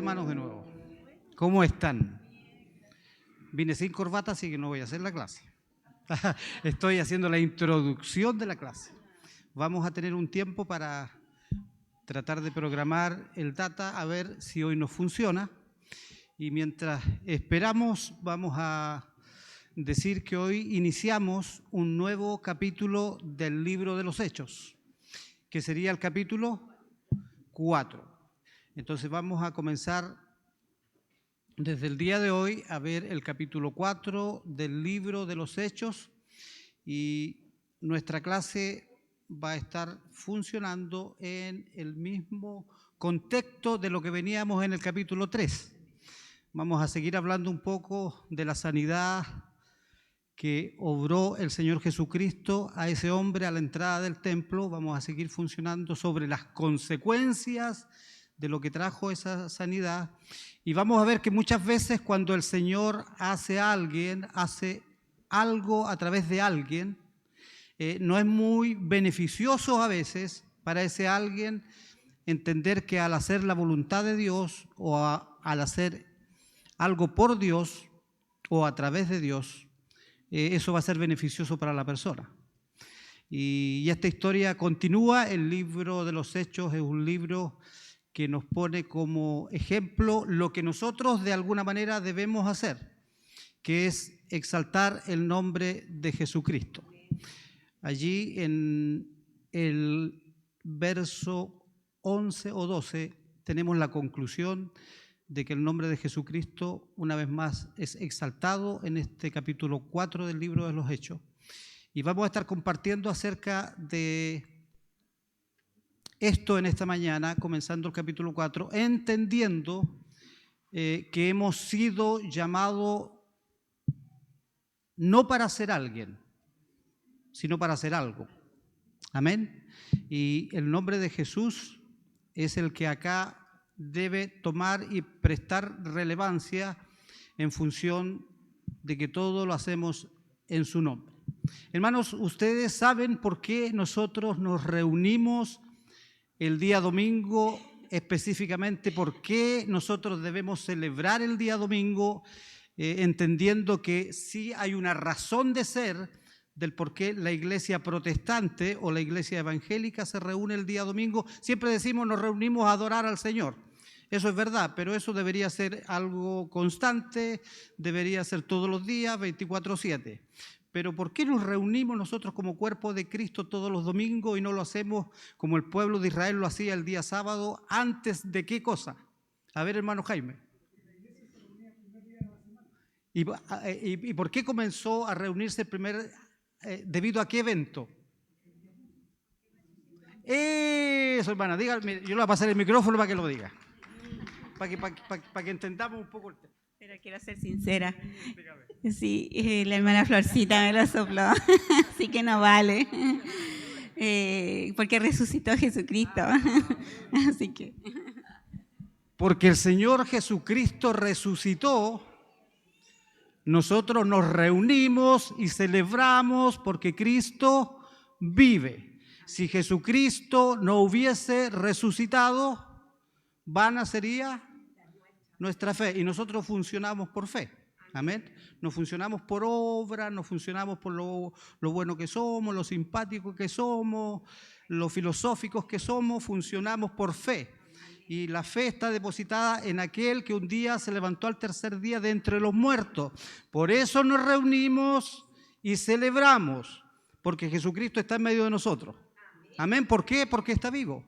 hermanos, de nuevo. ¿Cómo están? Vine sin corbata, así que no voy a hacer la clase. Estoy haciendo la introducción de la clase. Vamos a tener un tiempo para tratar de programar el data, a ver si hoy nos funciona. Y mientras esperamos, vamos a decir que hoy iniciamos un nuevo capítulo del libro de los Hechos, que sería el capítulo 4. Entonces vamos a comenzar desde el día de hoy a ver el capítulo 4 del libro de los Hechos, y nuestra clase va a estar funcionando en el mismo contexto de lo que veníamos en el capítulo 3. Vamos a seguir hablando un poco de la sanidad que obró el Señor Jesucristo a ese hombre a la entrada del templo. Vamos a seguir funcionando sobre las consecuencias de lo que trajo esa sanidad, y vamos a ver que muchas veces cuando el Señor hace algo a través de alguien, no es muy beneficioso a veces para ese alguien entender que al hacer la voluntad de Dios o al hacer algo por Dios o a través de Dios, eso va a ser beneficioso para la persona. Y esta historia continúa. El libro de los Hechos es un libro que nos pone como ejemplo lo que nosotros de alguna manera debemos hacer, que es exaltar el nombre de Jesucristo. Allí en el verso 11 o 12 tenemos la conclusión de que el nombre de Jesucristo una vez más es exaltado en este capítulo 4 del libro de los Hechos. Y vamos a estar compartiendo acerca de esto en esta mañana, comenzando el capítulo 4, entendiendo que hemos sido llamados no para ser alguien, sino para hacer algo. Amén. Y el nombre de Jesús es el que acá debe tomar y prestar relevancia en función de que todo lo hacemos en su nombre. Hermanos, ustedes saben por qué nosotros nos reunimos el día domingo, específicamente por qué nosotros debemos celebrar el día domingo, entendiendo que sí hay una razón de ser del por qué la iglesia protestante o la iglesia evangélica se reúne el día domingo. Siempre decimos nos reunimos a adorar al Señor. Eso es verdad, pero eso debería ser algo constante, debería ser todos los días, 24/7. Pero ¿por qué nos reunimos nosotros como cuerpo de Cristo todos los domingos y no lo hacemos como el pueblo de Israel lo hacía el día sábado? ¿Antes de qué cosa? A ver, hermano Jaime. ¿Y por qué comenzó a reunirse el primer, debido a qué evento? Eso, hermana, dígame, yo le voy a pasar el micrófono para que lo diga, para que entendamos un poco el tema. Pero quiero ser sincera. Sí, la hermana Florcita me lo sopló, así que no vale, porque resucitó a Jesucristo, así que. Porque el Señor Jesucristo resucitó, nosotros nos reunimos y celebramos porque Cristo vive. Si Jesucristo no hubiese resucitado, vana sería nuestra fe, y nosotros funcionamos por fe. Amén. No funcionamos por obra, no funcionamos por lo bueno que somos, lo simpáticos que somos, lo filosóficos que somos, funcionamos por fe. Y la fe está depositada en aquel que un día se levantó al tercer día de entre los muertos. Por eso nos reunimos y celebramos, porque Jesucristo está en medio de nosotros. Amén. ¿Por qué? Porque está vivo.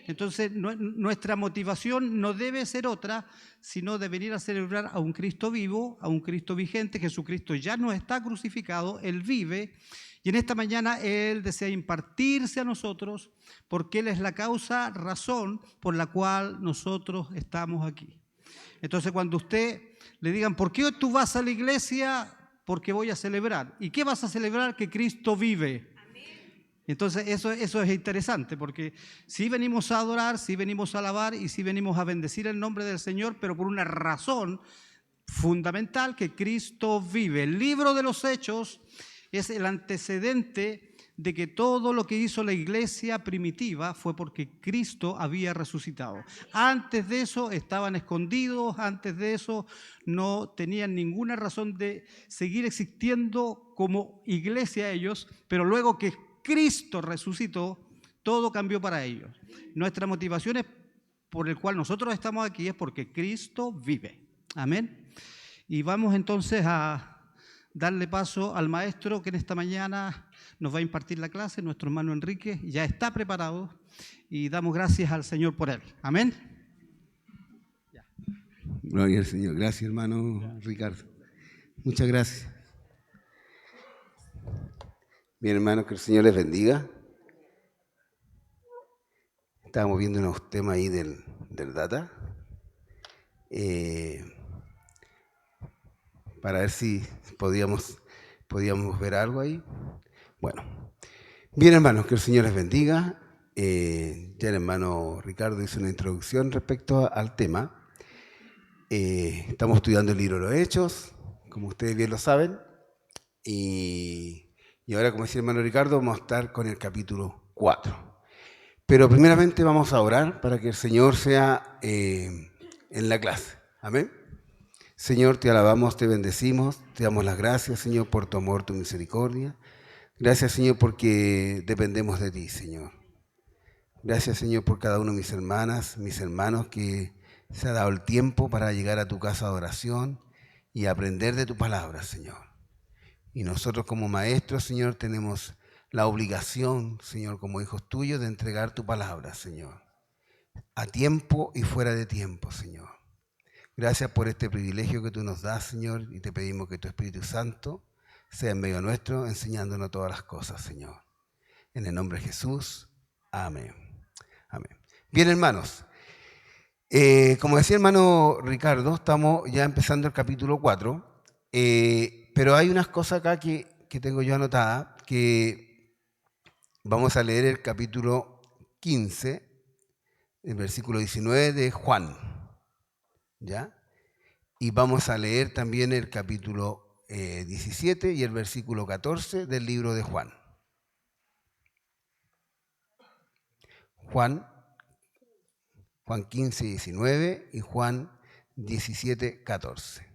Entonces nuestra motivación no debe ser otra, sino de venir a celebrar a un Cristo vivo, a un Cristo vigente. Jesucristo ya no está crucificado, Él vive, y en esta mañana Él desea impartirse a nosotros porque Él es la causa, razón por la cual nosotros estamos aquí. Entonces cuando usted le digan, ¿por qué tú vas a la iglesia? Porque voy a celebrar. ¿Y qué vas a celebrar? Que Cristo vive. Entonces eso es interesante, porque sí venimos a adorar, sí venimos a alabar y sí venimos a bendecir el nombre del Señor, pero por una razón fundamental, que Cristo vive. El libro de los Hechos es el antecedente de que todo lo que hizo la iglesia primitiva fue porque Cristo había resucitado. Antes de eso estaban escondidos, antes de eso no tenían ninguna razón de seguir existiendo como iglesia ellos, pero luego que Cristo resucitó, todo cambió para ellos. Nuestra motivación es por el cual nosotros estamos aquí es porque Cristo vive. Amén. Y vamos entonces a darle paso al maestro que en esta mañana nos va a impartir la clase, nuestro hermano Enrique, ya está preparado y damos gracias al Señor por él. Amén. Gloria al Señor. Gracias, hermano Ricardo. Muchas gracias. Bien, hermanos, que el Señor les bendiga. Estábamos viendo unos temas ahí del data. Para ver si podíamos ver algo ahí. Bueno, bien, hermanos, que el Señor les bendiga. Ya el hermano Ricardo hizo una introducción respecto al tema. Estamos estudiando el libro de los Hechos, como ustedes bien lo saben. Y ahora, como decía el hermano Ricardo, vamos a estar con el capítulo 4. Pero primeramente vamos a orar para que el Señor sea en la clase. Amén. Señor, te alabamos, te bendecimos, te damos las gracias, Señor, por tu amor, tu misericordia. Gracias, Señor, porque dependemos de ti, Señor. Gracias, Señor, por cada uno de mis hermanas, mis hermanos que se ha dado el tiempo para llegar a tu casa de oración y aprender de tu palabra, Señor. Y nosotros como maestros, Señor, tenemos la obligación, Señor, como hijos tuyos, de entregar tu palabra, Señor, a tiempo y fuera de tiempo, Señor. Gracias por este privilegio que tú nos das, Señor, y te pedimos que tu Espíritu Santo sea en medio nuestro, enseñándonos todas las cosas, Señor. En el nombre de Jesús, amén. Amén. Bien, hermanos, como decía el hermano Ricardo, estamos ya empezando el capítulo 4, pero hay unas cosas acá que tengo yo anotadas, que vamos a leer el capítulo 15, el versículo 19 de Juan. ¿Ya? Y vamos a leer también el capítulo 17 y el versículo 14 del libro de Juan. Juan 15, 19 y Juan 17, 14.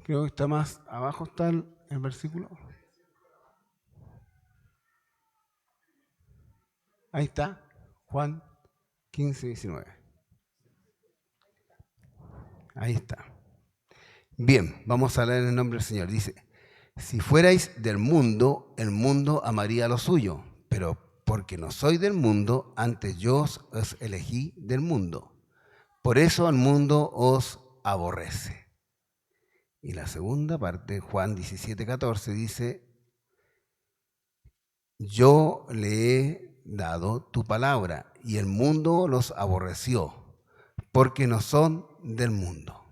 Creo que está más abajo, está el versículo. Ahí está, Juan 15, 19. Ahí está. Bien, vamos a leer en el nombre del Señor. Dice, si fuerais del mundo, el mundo amaría lo suyo, pero porque no soy del mundo, antes yo os elegí del mundo. Por eso el mundo os aborrece. Y la segunda parte, Juan 17, 14, dice, yo le he dado tu palabra y el mundo los aborreció, porque no son del mundo,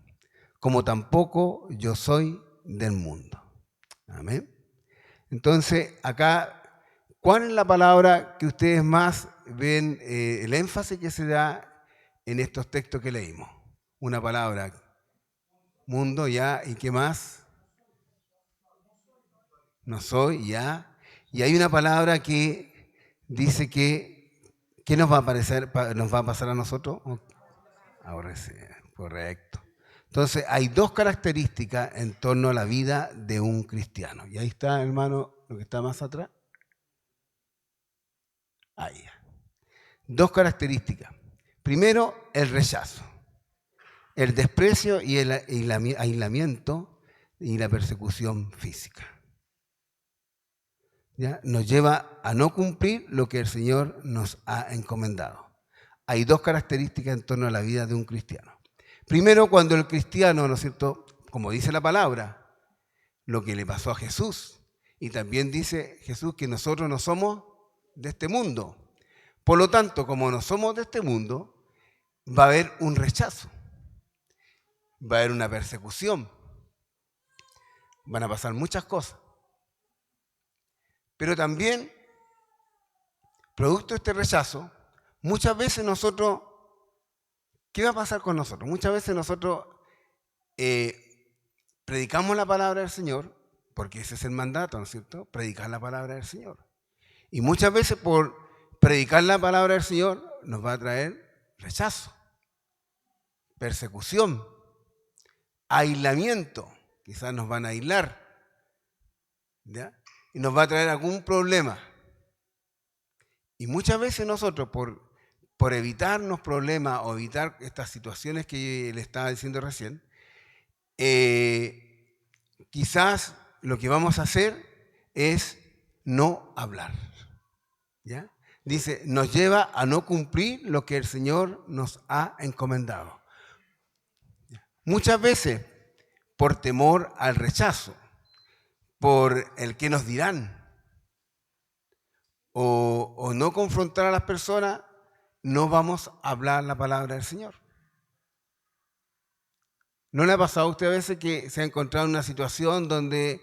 como tampoco yo soy del mundo. Amén. Entonces, acá, ¿cuál es la palabra que ustedes más ven el énfasis que se da en estos textos que leímos? Una palabra, mundo, ya, ¿y qué más? No soy, ya. Y hay una palabra que dice que, ¿qué nos va a pasar a nosotros? Aborrecer, correcto. Entonces, hay dos características en torno a la vida de un cristiano. Y ahí está, hermano, lo que está más atrás. Ahí. Dos características. Primero, el rechazo, el desprecio y el aislamiento y la persecución física. ¿Ya? Nos lleva a no cumplir lo que el Señor nos ha encomendado. Hay dos características en torno a la vida de un cristiano. Primero, cuando el cristiano, ¿no es cierto?, como dice la palabra, lo que le pasó a Jesús, y también dice Jesús que nosotros no somos de este mundo. Por lo tanto, como no somos de este mundo, va a haber un rechazo, va a haber una persecución, van a pasar muchas cosas. Pero también, producto de este rechazo, muchas veces nosotros ¿qué va a pasar con nosotros? Muchas veces nosotros predicamos la palabra del Señor, porque ese es el mandato, ¿no es cierto? Predicar la palabra del Señor. Y muchas veces por predicar la palabra del Señor nos va a traer rechazo, persecución, aislamiento. Quizás nos van a aislar, ¿ya? Y nos va a traer algún problema. Y muchas veces nosotros, por evitarnos problemas o evitar estas situaciones que le estaba diciendo recién, quizás lo que vamos a hacer es no hablar, ¿ya? Dice, nos lleva a no cumplir lo que el Señor nos ha encomendado. Muchas veces, por temor al rechazo, por el que nos dirán, o no confrontar a las personas, no vamos a hablar la palabra del Señor. ¿No le ha pasado a usted a veces que se ha encontrado en una situación donde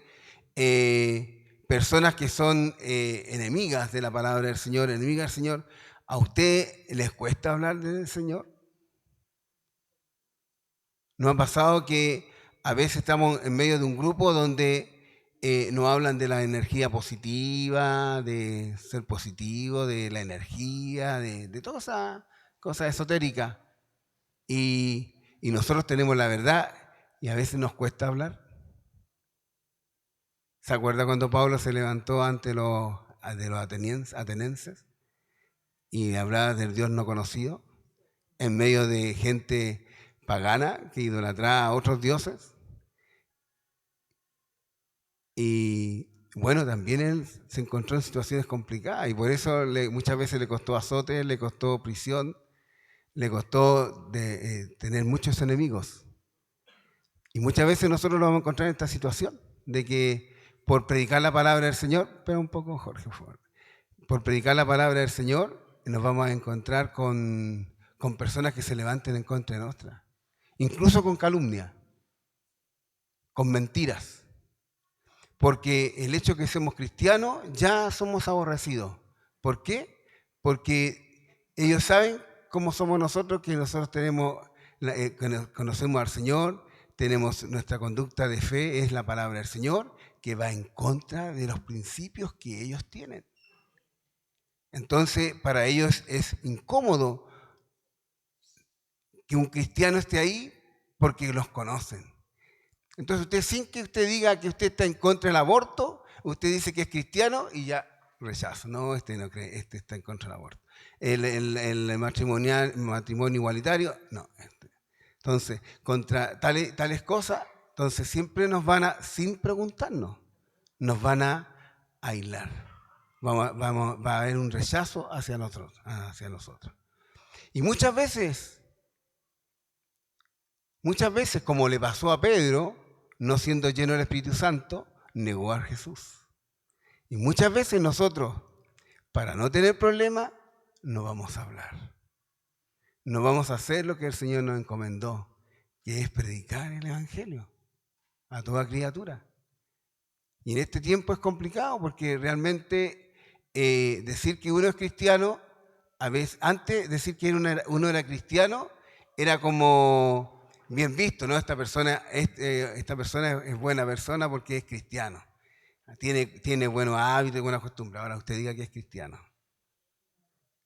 personas que son enemigas de la palabra del Señor, enemigas del Señor, a usted les cuesta hablar del Señor? ¿No ha pasado que a veces estamos en medio de un grupo donde nos hablan de la energía positiva, de ser positivo, de la energía, de todas esas cosas esotéricas? Y nosotros tenemos la verdad y a veces nos cuesta hablar. ¿Se acuerda cuando Pablo se levantó ante los atenienses y hablaba del Dios no conocido en medio de gente pagana que idolatraba a otros dioses? Y bueno, también él se encontró en situaciones complicadas y por eso muchas veces le costó azote, le costó prisión, le costó tener muchos enemigos. Y muchas veces nosotros nos vamos a encontrar en esta situación de que por predicar la palabra del Señor, pero un poco Jorge, por predicar la palabra del Señor nos vamos a encontrar con personas que se levanten en contra de nuestra, incluso con calumnia, con mentiras. Porque el hecho de que somos cristianos ya somos aborrecidos. ¿Por qué? Porque ellos saben cómo somos nosotros, que nosotros conocemos al Señor, tenemos nuestra conducta de fe, es la palabra del Señor, que va en contra de los principios que ellos tienen. Entonces, para ellos es incómodo que un cristiano esté ahí porque los conocen. Entonces usted, sin que usted diga que usted está en contra del aborto, usted dice que es cristiano y ya rechaza. No, este no cree, este está en contra del aborto. El matrimonio igualitario, no. Entonces, contra tales cosas, entonces siempre sin preguntarnos, nos van a aislar. Va a haber un rechazo hacia nosotros. Y muchas veces, como le pasó a Pedro, no siendo lleno del Espíritu Santo, negó a Jesús. Y muchas veces nosotros, para no tener problemas, no vamos a hablar. No vamos a hacer lo que el Señor nos encomendó, que es predicar el Evangelio a toda criatura. Y en este tiempo es complicado porque realmente decir que uno es cristiano, a veces antes decir que uno era cristiano, era como bien visto, ¿no? Esta persona es buena persona porque es cristiano. Tiene buenos hábitos y buenas costumbres. Ahora usted diga que es cristiano.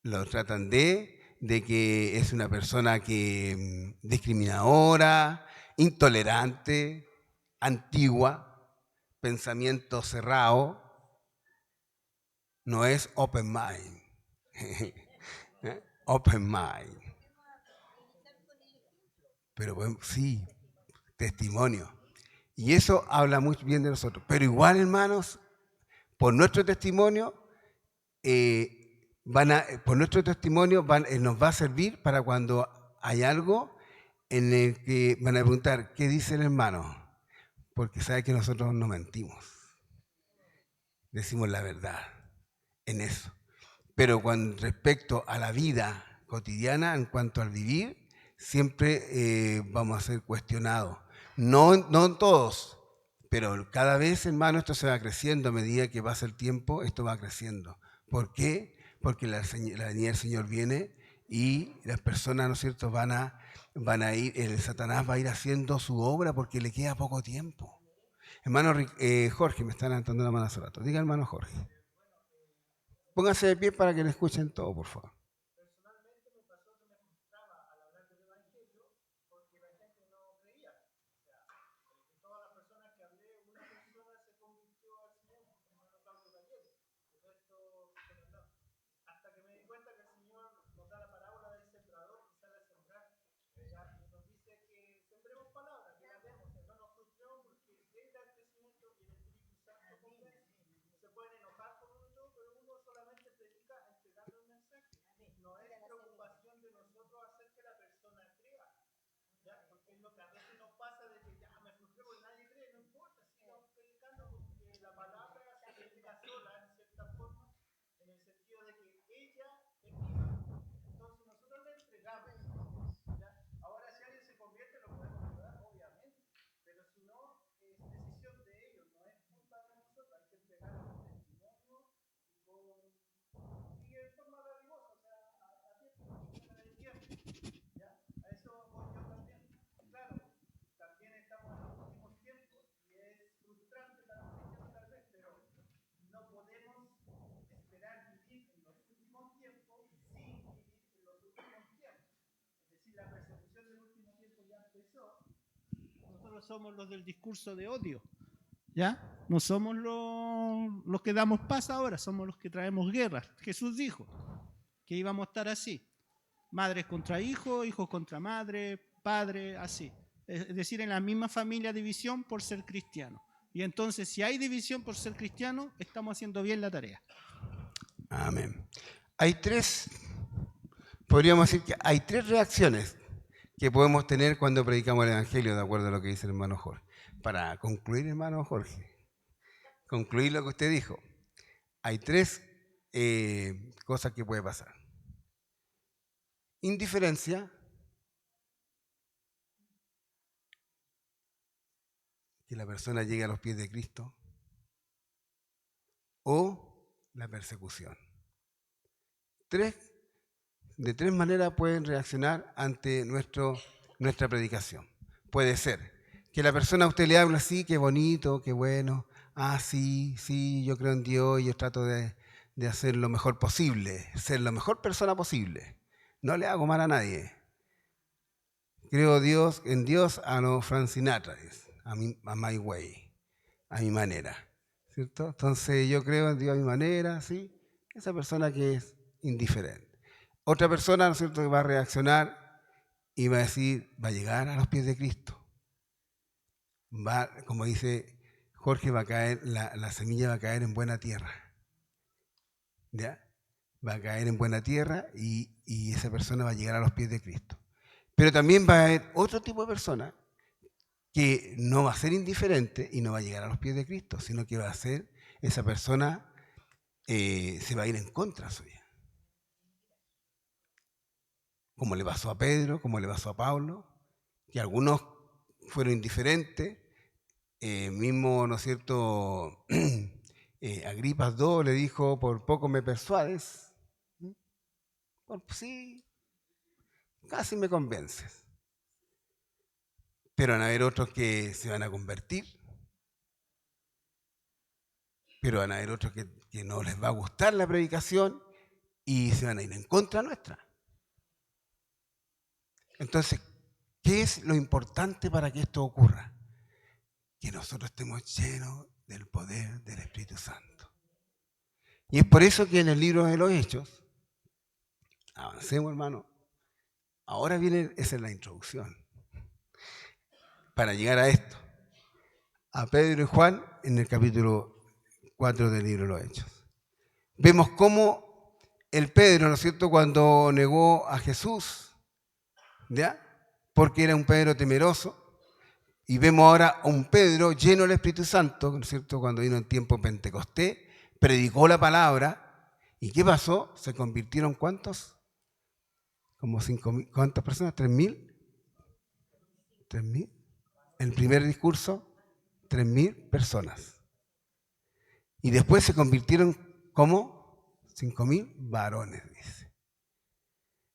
Lo tratan de que es una persona que discriminadora, intolerante, antigua, pensamiento cerrado. No es open mind. Open mind. Pero sí, testimonio. Y eso habla muy bien de nosotros. Pero igual, hermanos, por nuestro testimonio, nos va a servir para cuando hay algo en el que van a preguntar, ¿qué dice el hermano? Porque sabe que nosotros no mentimos. Decimos la verdad en eso. Pero con respecto a la vida cotidiana, en cuanto al vivir, siempre vamos a ser cuestionados. No todos, pero cada vez, hermano, esto se va creciendo a medida que pasa el tiempo, esto va creciendo. ¿Por qué? Porque la venida del Señor viene y las personas, ¿no es cierto?, van a el Satanás va a ir haciendo su obra porque le queda poco tiempo. Hermano Jorge, me están levantando la mano hace rato. Diga, hermano Jorge. Póngase de pie para que le escuchen todo, por favor. Nosotros somos los del discurso de odio, ¿ya? No somos los que damos paz ahora, somos los que traemos guerra. Jesús dijo que íbamos a estar así, madres contra hijos, hijos contra madre, padre, así. Es decir, en la misma familia división por ser cristiano. Y entonces, si hay división por ser cristiano, estamos haciendo bien la tarea. Amén. Podríamos decir que hay tres reacciones que podemos tener cuando predicamos el Evangelio, de acuerdo a lo que dice el hermano Jorge. Para concluir, hermano Jorge, concluir lo que usted dijo, hay tres cosas que puede pasar. Indiferencia, que la persona llegue a los pies de Cristo, o la persecución. De tres maneras pueden reaccionar ante nuestra predicación. Puede ser que la persona a usted le hable así, qué bonito, qué bueno, sí, yo creo en Dios y yo trato de hacer lo mejor posible, ser la mejor persona posible. No le hago mal a nadie. Creo en Dios a lo Frank Sinatra, a my way, a mi manera, ¿cierto? Entonces yo creo en Dios a mi manera, ¿sí? Esa persona que es indiferente. Otra persona, ¿no es cierto?, que va a reaccionar y va a decir, va a llegar a los pies de Cristo. Como dice Jorge, va a caer, la semilla va a caer en buena tierra. ¿Ya? Va a caer en buena tierra y esa persona va a llegar a los pies de Cristo. Pero también va a haber otro tipo de persona que no va a ser indiferente y no va a llegar a los pies de Cristo, sino que va a ser, esa persona se va a ir en contra suya. Como le pasó a Pedro, como le pasó a Pablo, que algunos fueron indiferentes, mismo, ¿no es cierto?, Agripas II le dijo, por poco me persuades, sí, casi me convences. Pero van a haber otros que se van a convertir, pero van a haber otros que no les va a gustar la predicación y se van a ir en contra nuestra. Entonces, ¿qué es lo importante para que esto ocurra? Que nosotros estemos llenos del poder del Espíritu Santo. Y es por eso que en el libro de los Hechos, avancemos, hermano, ahora esa es la introducción, para llegar a esto, a Pedro y Juan en el capítulo 4 del libro de los Hechos. Vemos cómo el Pedro, ¿no es cierto?, cuando negó a Jesús, ¿ya?, porque era un Pedro temeroso, y vemos ahora a un Pedro lleno del Espíritu Santo, ¿no es cierto?, cuando vino en tiempo Pentecostés, predicó la palabra, ¿y qué pasó? Se convirtieron, ¿cuántos? Como 5.000, ¿cuántas personas? ¿3.000? ¿3.000? En el primer discurso, 3.000 personas. Y después se convirtieron como 5.000 varones, dice.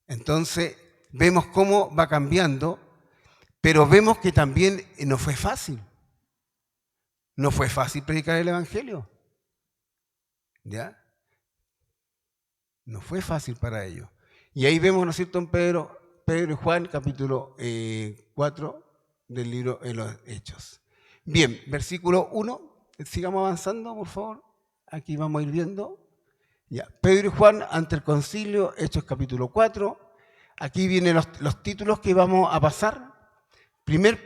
Entonces, vemos cómo va cambiando, pero vemos que también no fue fácil. No fue fácil predicar el Evangelio. ¿Ya? No fue fácil para ellos. Y ahí vemos, ¿no es cierto?, en Pedro y Juan, capítulo 4 del libro de los Hechos. Bien, versículo 1, sigamos avanzando, por favor. Aquí vamos a ir viendo. Ya, Pedro y Juan ante el concilio, Hechos capítulo 4. Aquí vienen los títulos que vamos a pasar. Primer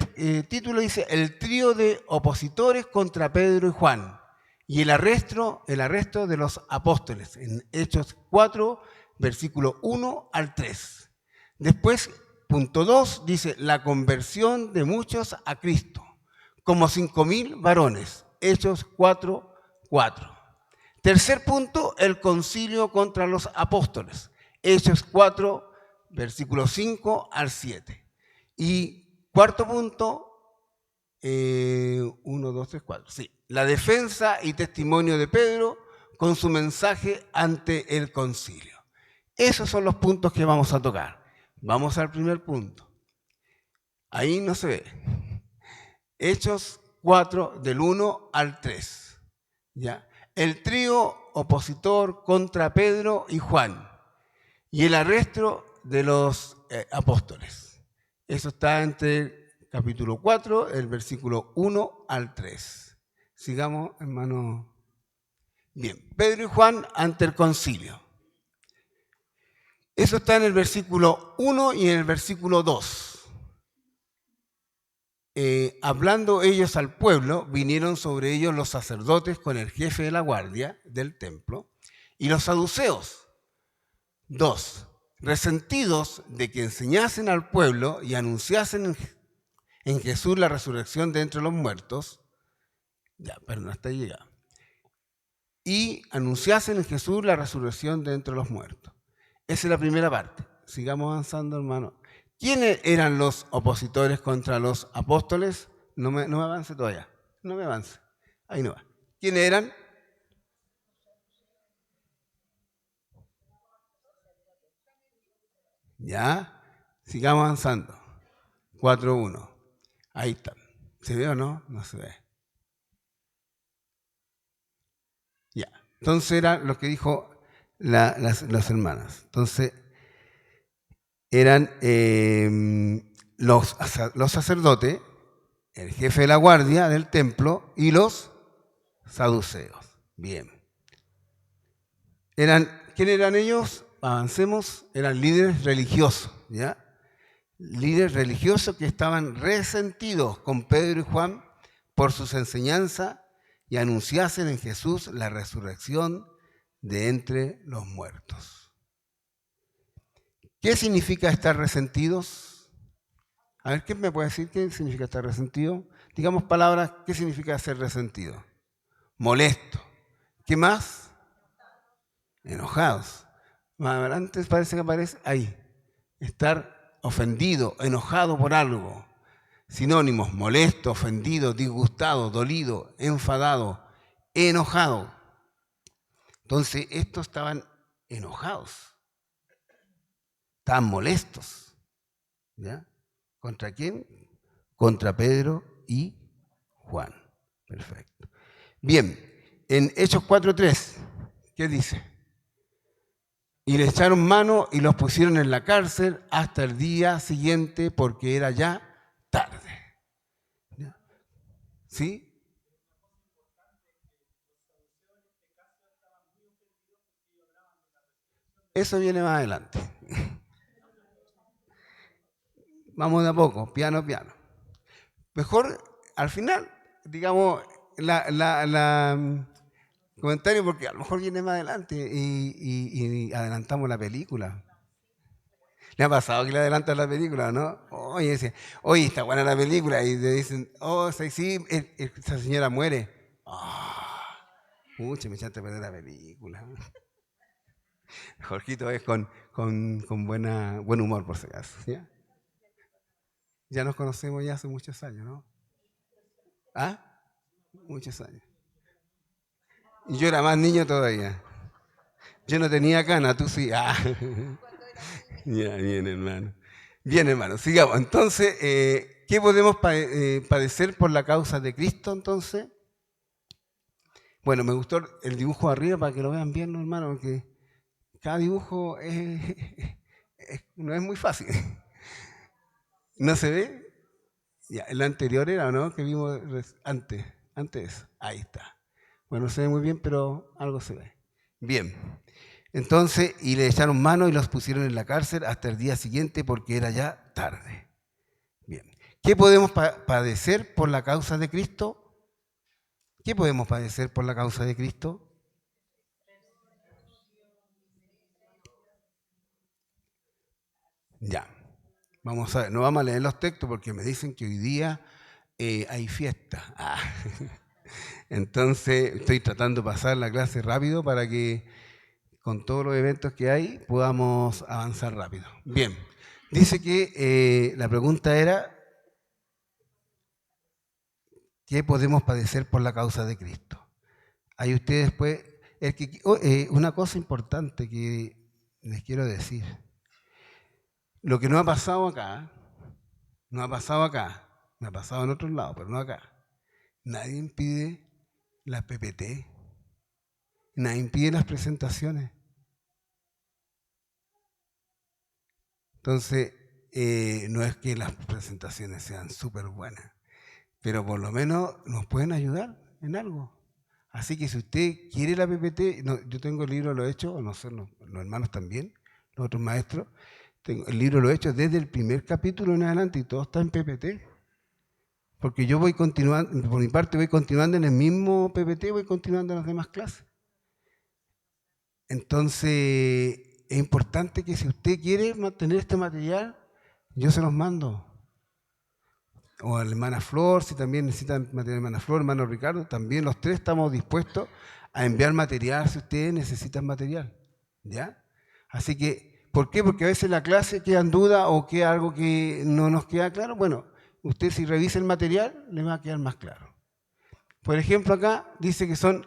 título dice, el trío de opositores contra Pedro y Juan y el arresto de los apóstoles, en Hechos 4, versículo 1 al 3. Después, punto 2, dice, la conversión de muchos a Cristo, como 5.000 varones, Hechos 4, 4. Tercer punto, el concilio contra los apóstoles, Hechos 4, versículo 5 al 7. Y cuarto punto, 1, 2, 3, 4. Sí, la defensa y testimonio de Pedro con su mensaje ante el concilio. Esos son los puntos que vamos a tocar. Vamos al primer punto. Ahí no se ve. Hechos 4, del 1 al 3. ¿Ya? El trío opositor contra Pedro y Juan y el arresto de los apóstoles. Eso está entre capítulo 4, el versículo 1 al 3. Sigamos, hermano. Bien, Pedro y Juan ante el concilio. Eso está en el versículo 1 y en el versículo 2. Hablando ellos al pueblo, vinieron sobre ellos los sacerdotes con el jefe de la guardia del templo y los saduceos. 2. Resentidos de que enseñasen al pueblo y anunciasen en Jesús la resurrección de entre los muertos. Ya, perdón, hasta ahí llega. Y anunciasen en Jesús la resurrección de entre los muertos. Esa es la primera parte. Sigamos avanzando, hermano. ¿Quiénes eran los opositores contra los apóstoles? No me avance todavía. No me avance. Ahí no va. ¿Quiénes eran? Ya. Sigamos avanzando. 4.1. Ahí está. ¿Se ve o no? No se ve. Ya. Entonces eran los que dijo las hermanas. Entonces eran los sacerdotes, el jefe de la guardia del templo y los saduceos. Bien. ¿Quiénes eran ellos? Avancemos. Eran líderes religiosos, ¿ya? Líderes religiosos que estaban resentidos con Pedro y Juan por sus enseñanzas y anunciasen en Jesús la resurrección de entre los muertos. ¿Qué significa estar resentidos? A ver, ¿quién me puede decir qué significa estar resentido? Digamos palabras, ¿qué significa ser resentido? Molesto. ¿Qué más? Enojados. Más adelante parece que aparece ahí. Estar ofendido, enojado por algo. Sinónimos: molesto, ofendido, disgustado, dolido, enfadado, enojado. Entonces, estos estaban enojados. Estaban molestos. ¿Ya? ¿Contra quién? Contra Pedro y Juan. Perfecto. Bien, en Hechos 4.3, ¿qué dice? Y le echaron mano y los pusieron en la cárcel hasta el día siguiente porque era ya tarde. ¿Ya? ¿Sí? Eso viene más adelante. Vamos de a poco, piano, piano. Mejor, al final, digamos, comentario, porque a lo mejor viene más adelante y adelantamos la película. ¿Le ha pasado que le adelantan la película, no? Oye, dice, oye, está buena la película. Y le dicen, oh, sí, esa señora muere. Pucha, me echaste a perder la película. Jorgito es con buen humor, por si acaso. ¿Ya? Ya nos conocemos ya hace muchos años, ¿no? ¿Ah? Muchos años. Y yo era más niño todavía. Yo no tenía cana, tú sí. Ya, bien, hermano. Bien, hermano, sigamos. Entonces, ¿qué podemos padecer por la causa de Cristo, entonces? Bueno, me gustó el dibujo de arriba para que lo vean bien, ¿no, hermano? Porque cada dibujo no es muy fácil. ¿No se ve? Ya, el anterior era, ¿no? Que vimos antes de eso. Ahí está. Bueno, no se ve muy bien, pero algo se ve. Bien. Entonces, y le echaron mano y los pusieron en la cárcel hasta el día siguiente porque era ya tarde. Bien. ¿Qué podemos padecer por la causa de Cristo? ¿Qué podemos padecer por la causa de Cristo? Ya. Vamos a ver, no vamos a leer los textos porque me dicen que hoy día hay fiesta. Ah. Entonces, estoy tratando de pasar la clase rápido para que con todos los eventos que hay podamos avanzar rápido. Bien. Dice que la pregunta era, ¿qué podemos padecer por la causa de Cristo? Ahí ustedes pues, una cosa importante que les quiero decir. Lo que no ha pasado acá, no ha pasado acá, me ha pasado en otros lados, pero no acá. Nadie impide las PPT, nadie impide las presentaciones. Entonces, no es que las presentaciones sean súper buenas, pero por lo menos nos pueden ayudar en algo. Así que si usted quiere la PPT, yo tengo el libro, lo he hecho, no sé, los hermanos también, los otros maestros, el libro lo he hecho desde el primer capítulo en adelante y todo está en PPT. Porque yo voy continuando, por mi parte voy continuando en el mismo PPT, voy continuando en las demás clases. Entonces, es importante que si usted quiere mantener este material, yo se los mando. O a la hermana Flor, si también necesitan material, hermana Flor, hermano Ricardo, también los tres estamos dispuestos a enviar material si ustedes necesitan material. ¿Ya? Así que, ¿por qué? Porque a veces la clase queda en duda o queda algo que no nos queda claro. Bueno, usted si revisa el material, le va a quedar más claro. Por ejemplo, acá dice que son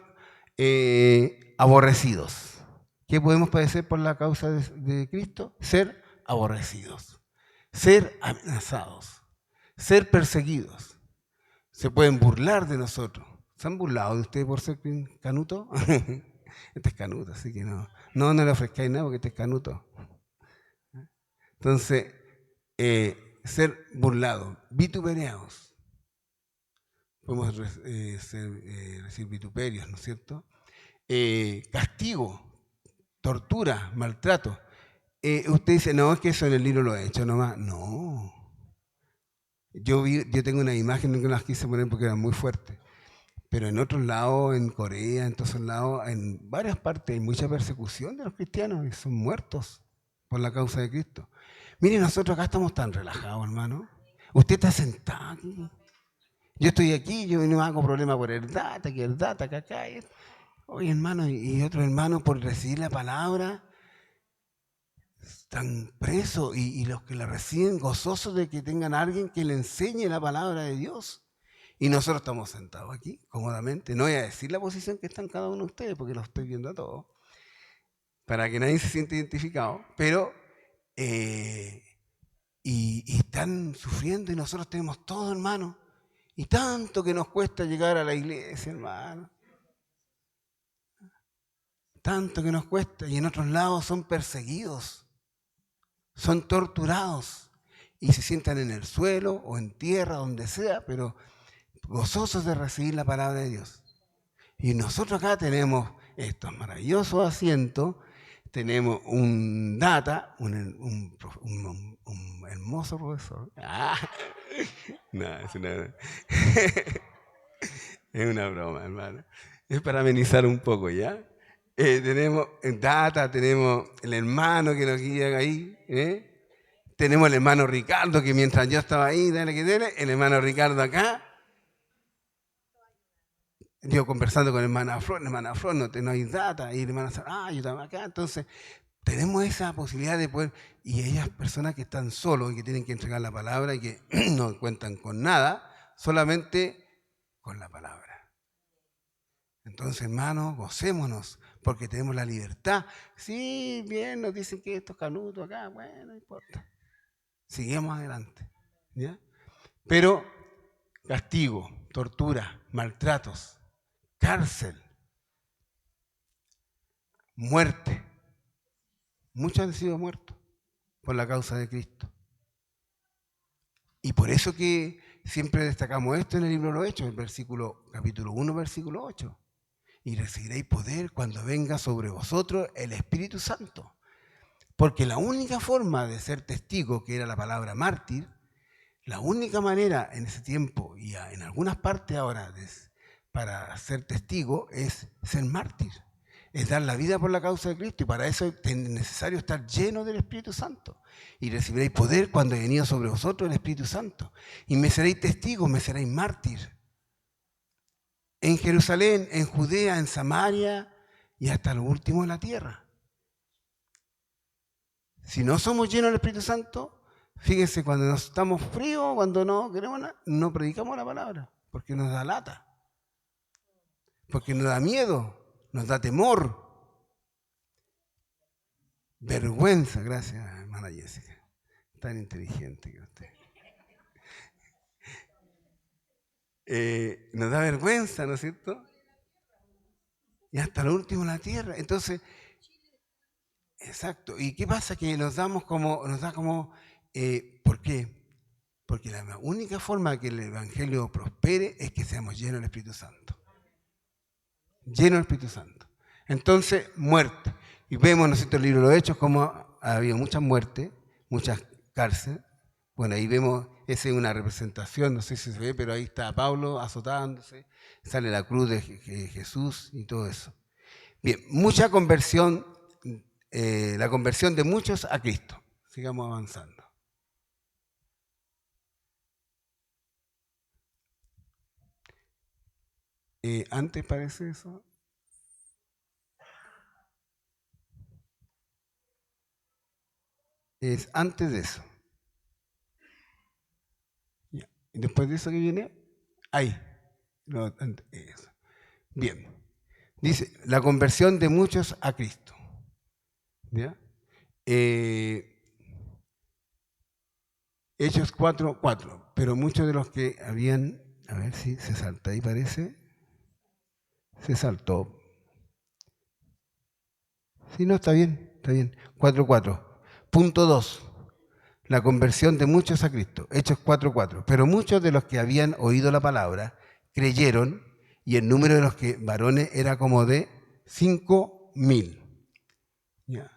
aborrecidos. ¿Qué podemos padecer por la causa de Cristo? Ser aborrecidos, ser amenazados, ser perseguidos. Se pueden burlar de nosotros. ¿Se han burlado de usted por ser canuto? Este es canuto, así que no le ofrezcáis nada porque este es canuto. Entonces, ser burlados, vituperados. Podemos recibir vituperios, ¿no es cierto? Castigo, tortura, maltrato. Usted dice, no, es que eso en el libro lo he hecho nomás. No. Yo tengo una imagen que no las quise poner porque eran muy fuertes. Pero en otros lados, en Corea, en todos lados, en varias partes hay mucha persecución de los cristianos y son muertos por la causa de Cristo. Mire, nosotros acá estamos tan relajados, hermano. Usted está sentado aquí. Yo estoy aquí, yo no hago problema por el data, que acá. Oye, hermano, y otro hermano por recibir la palabra están presos y los que la reciben gozosos de que tengan a alguien que le enseñe la palabra de Dios. Y nosotros estamos sentados aquí, cómodamente. No voy a decir la posición que están cada uno de ustedes, porque los estoy viendo a todos, para que nadie se sienta identificado. Pero, y están sufriendo y nosotros tenemos todo, hermano. Y tanto que nos cuesta llegar a la iglesia, hermano. Tanto que nos cuesta. Y en otros lados son perseguidos, son torturados. Y se sientan en el suelo o en tierra, donde sea, pero gozosos de recibir la palabra de Dios. Y nosotros acá tenemos estos maravillosos asientos, tenemos un data, un hermoso profesor. No, es una broma, hermano. Es para amenizar un poco, ¿ya? Tenemos data, tenemos el hermano que nos guía ahí, tenemos el hermano Ricardo, que mientras yo estaba ahí, el hermano Ricardo acá, yo conversando con hermana Flor, no hay data, y hermana, yo estaba acá, entonces tenemos esa posibilidad de poder, y ellas personas que están solos y que tienen que entregar la palabra y que no cuentan con nada, solamente con la palabra. Entonces, hermanos, gocémonos, porque tenemos la libertad. Sí, bien, nos dicen que esto es canuto acá, bueno, no importa. seguimos adelante. ¿Ya? Pero castigo, tortura, maltratos, cárcel, muerte. Muchos han sido muertos por la causa de Cristo. Y por eso que siempre destacamos esto en el libro de los Hechos, el capítulo 1, versículo 8. Y recibiréis poder cuando venga sobre vosotros el Espíritu Santo. Porque la única forma de ser testigo, que era la palabra mártir, la única manera en ese tiempo y en algunas partes ahora para ser testigo es ser mártir. Es dar la vida por la causa de Cristo, y para eso es necesario estar lleno del Espíritu Santo. Y recibiréis poder cuando haya venido sobre vosotros el Espíritu Santo. Y me seréis testigos, me seréis mártir. En Jerusalén, en Judea, en Samaria y hasta lo último de la tierra. Si no somos llenos del Espíritu Santo, fíjense, cuando nos estamos fríos, cuando no queremos nada, no predicamos la palabra, porque nos da lata, porque nos da miedo. Nos da temor, vergüenza. Gracias, hermana Jessica, tan inteligente que usted. Nos da vergüenza, ¿no es cierto? Y hasta lo último en la tierra. Entonces, exacto. ¿Y qué pasa? Que nos da como, ¿por qué? Porque la única forma de que el Evangelio prospere es que seamos llenos del Espíritu Santo. Lleno del Espíritu Santo. Entonces, muerte. Y vemos, ¿no es cierto?, el libro de los Hechos, como ha habido muchas muertes, muchas cárceles. Bueno, ahí vemos, esa es una representación, no sé si se ve, pero ahí está Pablo azotándose, sale la cruz de Jesús y todo eso. Bien, mucha conversión, la conversión de muchos a Cristo. Sigamos avanzando. Antes parece eso. Es antes de eso. Ya. Y después de eso que viene, ahí. No, eso. Bien. Dice, la conversión de muchos a Cristo. ¿Ya? Hechos 4:4. Pero muchos de los que habían, a ver si se salta ahí parece. Se saltó. Sí, no, está bien, está bien. 4:4. Punto 2. La conversión de muchos a Cristo. Hechos 4:4. Pero muchos de los que habían oído la palabra creyeron, y el número de los que varones era como de 5.000. Ya.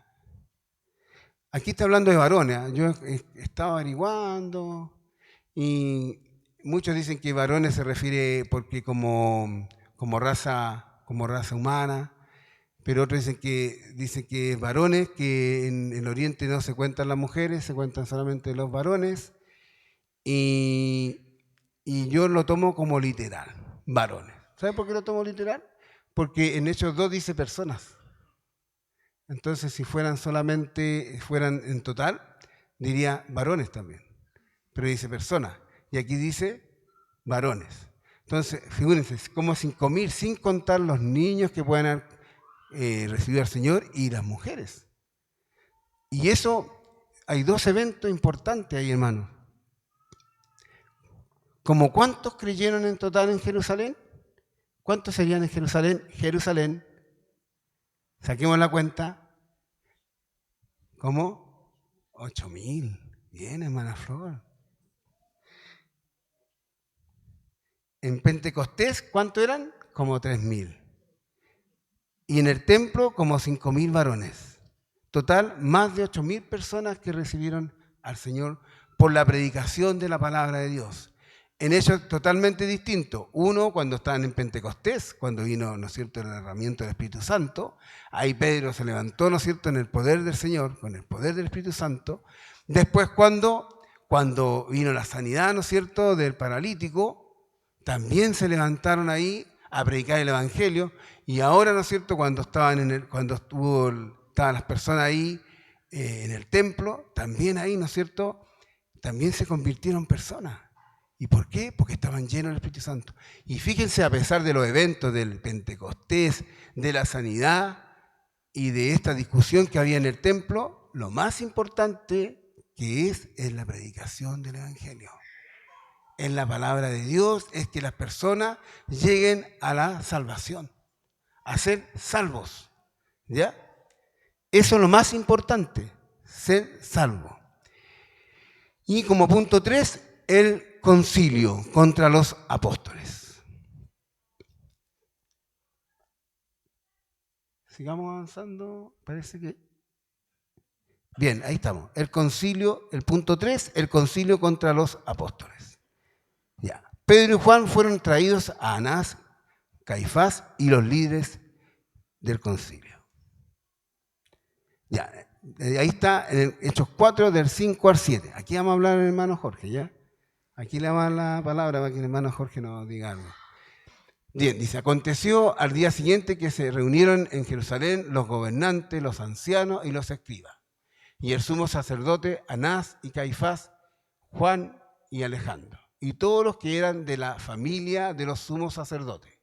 Aquí está hablando de varones. Yo estaba averiguando y muchos dicen que varones se refiere porque como raza humana, pero otros dicen que varones, que en el Oriente no se cuentan las mujeres, se cuentan solamente los varones, y yo lo tomo como literal, varones. ¿Sabe por qué lo tomo literal? Porque en Hechos 2 dice personas. Entonces, si fueran en total, diría varones también, pero dice personas, y aquí dice varones. Entonces, figúrense, como 5.000, sin contar los niños que puedan recibir al Señor y las mujeres. Y eso, hay dos eventos importantes ahí, hermano. ¿Como cuántos creyeron en total en Jerusalén? ¿Cuántos serían en Jerusalén? Jerusalén, saquemos la cuenta, ¿cómo? 8.000. Bien, hermana Flor. En Pentecostés, ¿cuánto eran? Como 3.000. Y en el templo, como 5.000 varones. Total, más de 8.000 personas que recibieron al Señor por la predicación de la palabra de Dios. En hechos totalmente distintos. Uno, cuando estaban en Pentecostés, cuando vino, ¿no es cierto?, el derramamiento del Espíritu Santo. Ahí Pedro se levantó, ¿no es cierto?, en el poder del Señor, con el poder del Espíritu Santo. Después, cuando vino la sanidad, ¿no es cierto?, del paralítico, también se levantaron ahí a predicar el Evangelio. Y ahora, ¿no es cierto?, cuando estaban las personas ahí en el templo, también ahí, ¿no es cierto?, también se convirtieron personas. ¿Y por qué? Porque estaban llenos del Espíritu Santo. Y fíjense, a pesar de los eventos del Pentecostés, de la sanidad y de esta discusión que había en el templo, lo más importante que es la predicación del Evangelio. En la palabra de Dios es que las personas lleguen a la salvación, a ser salvos. ¿Ya? Eso es lo más importante, ser salvo. Y como punto 3, el concilio contra los apóstoles. Sigamos avanzando, parece que... Bien, ahí estamos. El concilio, el punto 3, el concilio contra los apóstoles. Ya. Pedro y Juan fueron traídos a Anás, Caifás y los líderes del concilio. Ya, ahí está en Hechos 4, del 5 al 7. Aquí vamos a hablar el hermano Jorge, ¿ya? Aquí le vamos a dar la palabra para que el hermano Jorge nos diga algo. Bien, dice, aconteció al día siguiente que se reunieron en Jerusalén los gobernantes, los ancianos y los escribas, y el sumo sacerdote Anás y Caifás, Juan y Alejandro, y todos los que eran de la familia de los sumos sacerdotes.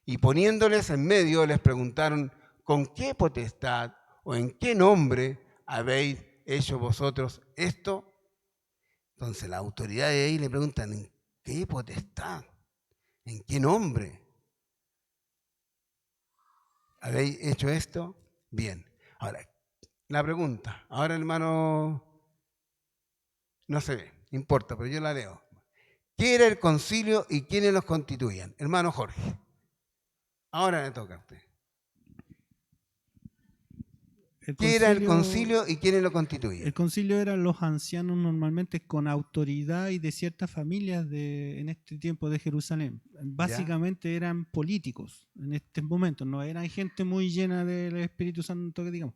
Y poniéndoles en medio les preguntaron, ¿con qué potestad o en qué nombre habéis hecho vosotros esto? Entonces las autoridades ahí le preguntan, ¿en qué potestad? ¿En qué nombre habéis hecho esto? Bien. Ahora, la pregunta. Ahora, hermano, no se ve, no importa, pero yo la leo. ¿Qué era el concilio y quiénes los constituían? Hermano Jorge. Ahora le toca a usted. ¿Qué era el concilio y quiénes lo constituían? El concilio eran los ancianos normalmente con autoridad y de ciertas familias en este tiempo de Jerusalén. Básicamente eran políticos en este momento, no eran gente muy llena del Espíritu Santo, que digamos.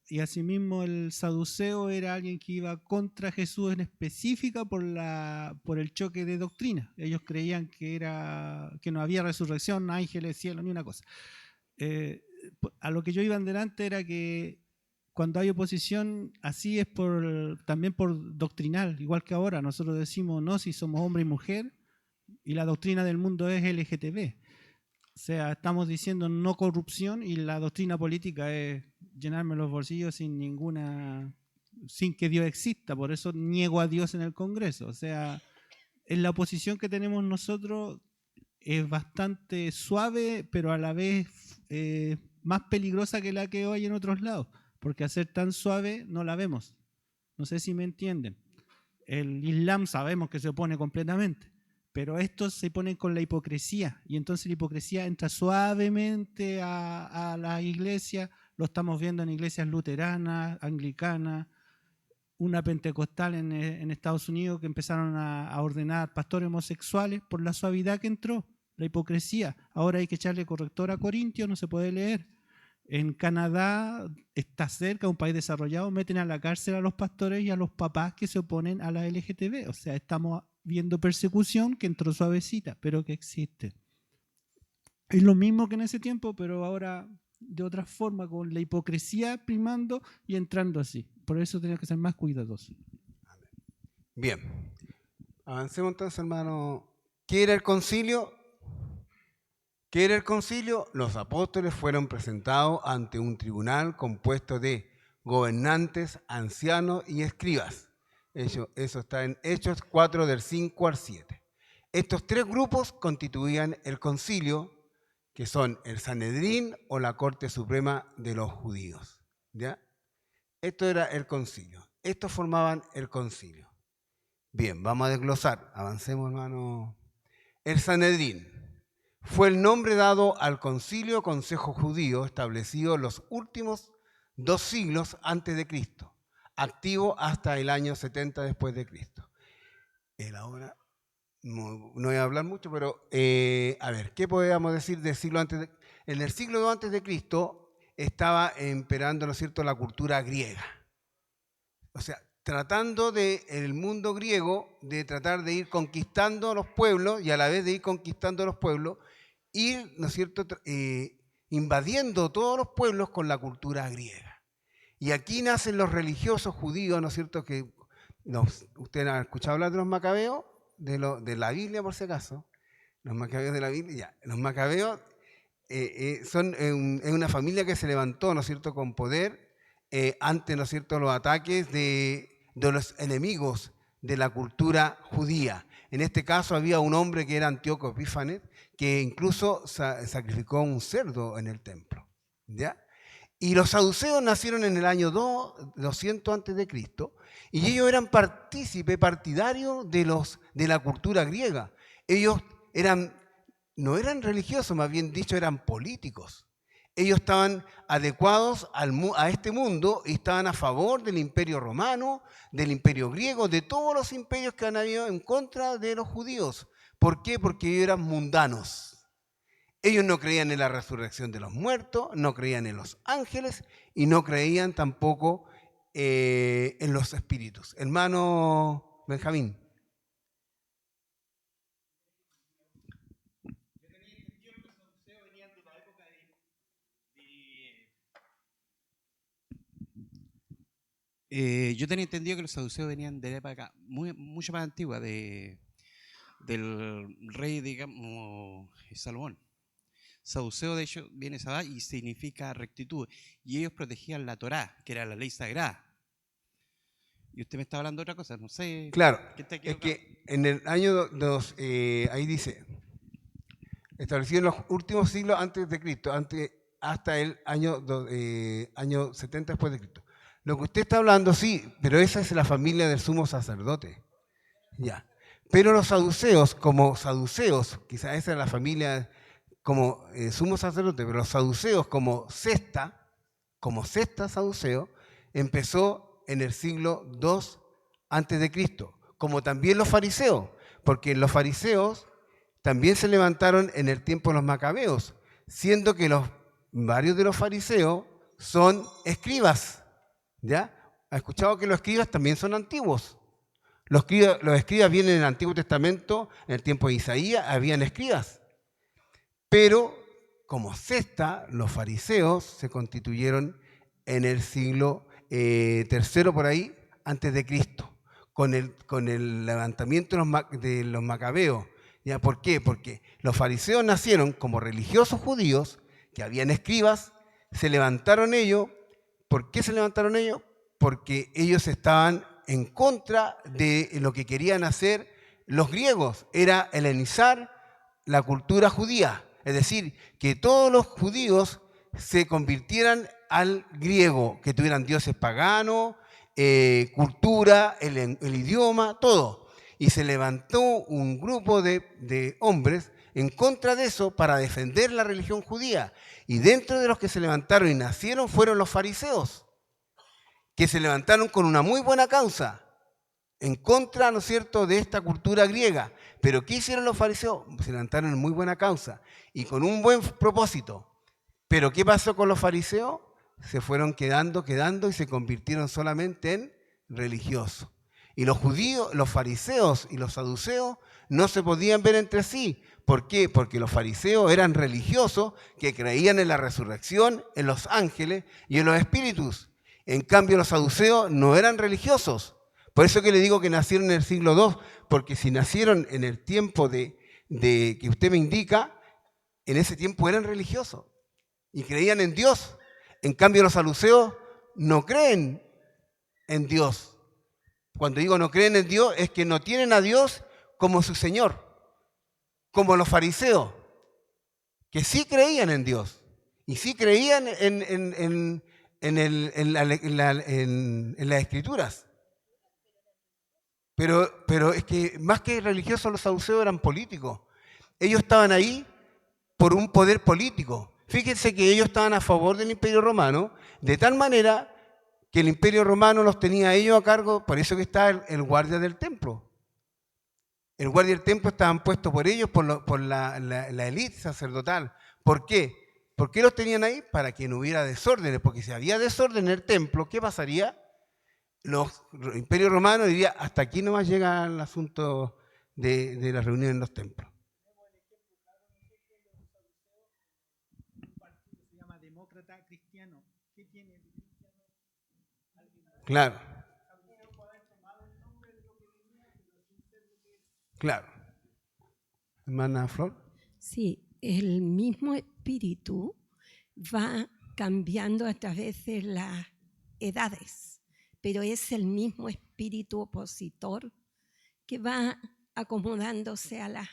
Y asimismo el saduceo era alguien que iba contra Jesús en específica por el choque de doctrina. Ellos creían que no había resurrección, ángeles, cielo, ni una cosa. A lo que yo iba en delante era que cuando hay oposición, así es también por doctrinal, igual que ahora. Nosotros decimos, no, si somos hombre y mujer, y la doctrina del mundo es LGTB. O sea, estamos diciendo no corrupción y la doctrina política es llenarme los bolsillos sin que Dios exista. Por eso niego a Dios en el Congreso. O sea, en la oposición que tenemos nosotros es bastante suave, pero a la vez más peligrosa que la que hay en otros lados, porque al ser tan suave no la vemos. No sé si me entienden. El Islam sabemos que se opone completamente, pero estos se ponen con la hipocresía, y entonces la hipocresía entra suavemente a la iglesia. Lo estamos viendo en iglesias luteranas, anglicanas, una pentecostal en Estados Unidos, que empezaron a ordenar pastores homosexuales por la suavidad que entró, la hipocresía. Ahora hay que echarle corrector a Corintios, no se puede leer. En Canadá, está cerca, un país desarrollado, meten a la cárcel a los pastores y a los papás que se oponen a la LGTB. O sea, estamos viendo persecución que entró suavecita, pero que existe. Es lo mismo que en ese tiempo, pero ahora de otra forma, con la hipocresía primando y entrando así. Por eso tenemos que ser más cuidadosos. Bien. Avancemos entonces, hermano. ¿Qué era el concilio? ¿Qué era el concilio? Los apóstoles fueron presentados ante un tribunal compuesto de gobernantes, ancianos y escribas. Eso está en Hechos 4, del 5 al 7. Estos tres grupos constituían el concilio, que son el Sanedrín o la Corte Suprema de los Judíos. ¿Ya? Esto era el concilio. Estos formaban el concilio. Bien, vamos a desglosar. Avancemos, hermano. El Sanedrín fue el nombre dado al concilio consejo judío establecido en los últimos 2 siglos antes de Cristo, activo hasta el año 70 después de Cristo. Ahora no voy a hablar mucho, pero a ver, ¿qué podríamos decir del siglo antes? En el siglo antes de Cristo estaba imperando, ¿no es cierto?, la cultura griega. O sea, tratando el mundo griego de tratar de ir conquistando a los pueblos, y a la vez de ir conquistando a los pueblos, ir, ¿no es cierto?, invadiendo todos los pueblos con la cultura griega. Y aquí nacen los religiosos judíos, ¿no es cierto?, que ustedes han escuchado hablar de los macabeos, de la Biblia por si acaso, los macabeos de la Biblia, ya. Los macabeos es una familia que se levantó, ¿no es cierto?, con poder ante, ¿no es cierto?, los ataques de los enemigos de la cultura judía. En este caso había un hombre que era Antíoco Epífanes, que incluso sacrificó un cerdo en el templo, ¿ya? Y los saduceos nacieron en el año 200 antes de Cristo, y ellos eran partidarios de la cultura griega. Ellos no eran religiosos, más bien dicho, eran políticos. Ellos estaban adecuados a este mundo y estaban a favor del imperio romano, del imperio griego, de todos los imperios que han habido en contra de los judíos. ¿Por qué? Porque ellos eran mundanos. Ellos no creían en la resurrección de los muertos, no creían en los ángeles y no creían tampoco en los espíritus. Hermano Benjamín. Yo tenía entendido que los saduceos venían de la época mucho más antigua del rey, digamos, Salomón. Saduceo, de hecho, viene Sabá y significa rectitud. Y ellos protegían la Torá, que era la ley sagrada. Y usted me está hablando de otra cosa, no sé. Claro, es que en el año ahí dice, establecido en los últimos siglos antes de Cristo, hasta el año 70 después de Cristo. Lo que usted está hablando, sí, pero esa es la familia del sumo sacerdote. Ya. Pero los saduceos, como saduceos, quizás esa es la familia como sumo sacerdote, pero los saduceos como sexta saduceo, empezó en el siglo II antes de Cristo, como también los fariseos, porque los fariseos también se levantaron en el tiempo de los macabeos, siendo que varios de los fariseos son escribas, ¿ya? ¿Ha escuchado que los escribas también son antiguos? Los escribas vienen en el Antiguo Testamento, en el tiempo de Isaías, habían escribas. Pero como sexta, los fariseos se constituyeron en el siglo III por ahí, antes de Cristo, con el levantamiento de los macabeos. ¿Ya? ¿Por qué? Porque los fariseos nacieron como religiosos judíos, que habían escribas, se levantaron ellos. ¿Por qué se levantaron ellos? Porque ellos estaban en contra de lo que querían hacer los griegos, era helenizar la cultura judía. Es decir, que todos los judíos se convirtieran al griego, que tuvieran dioses paganos, cultura, el idioma, todo. Y se levantó un grupo de hombres en contra de eso para defender la religión judía. Y dentro de los que se levantaron y nacieron fueron los fariseos, que se levantaron con una muy buena causa, en contra, ¿no es cierto?, de esta cultura griega. Pero ¿qué hicieron los fariseos? Se levantaron en muy buena causa y con un buen propósito. Pero ¿qué pasó con los fariseos? Se fueron quedando y se convirtieron solamente en religiosos. Y los judíos, los fariseos y los saduceos no se podían ver entre sí. ¿Por qué? Porque los fariseos eran religiosos que creían en la resurrección, en los ángeles y en los espíritus. En cambio, los saduceos no eran religiosos. Por eso que le digo que nacieron en el siglo II, porque si nacieron en el tiempo de que usted me indica, en ese tiempo eran religiosos y creían en Dios. En cambio, los saduceos no creen en Dios. Cuando digo no creen en Dios, es que no tienen a Dios como su Señor, como los fariseos, que sí creían en Dios y sí creían en las Escrituras. Pero es que más que religiosos, los saduceos eran políticos. Ellos estaban ahí por un poder político. Fíjense que ellos estaban a favor del Imperio Romano, de tal manera que el Imperio Romano los tenía a ellos a cargo, por eso que está el guardia del templo. El guardia del templo estaban puestos por ellos, por la élite sacerdotal. ¿Por qué? ¿Por qué los tenían ahí? Para que no hubiera desórdenes, porque si había desorden en el templo, ¿qué pasaría? Los imperios romanos dirían, hasta aquí nomás llega el asunto de las reuniones en los templos. Se llama demócrata cristiano. ¿Qué tiene de cristiano? Claro. Claro. Hermana Flor. Sí, el mismo espíritu va cambiando a través de la edades, pero es el mismo espíritu opositor que va acomodándose a la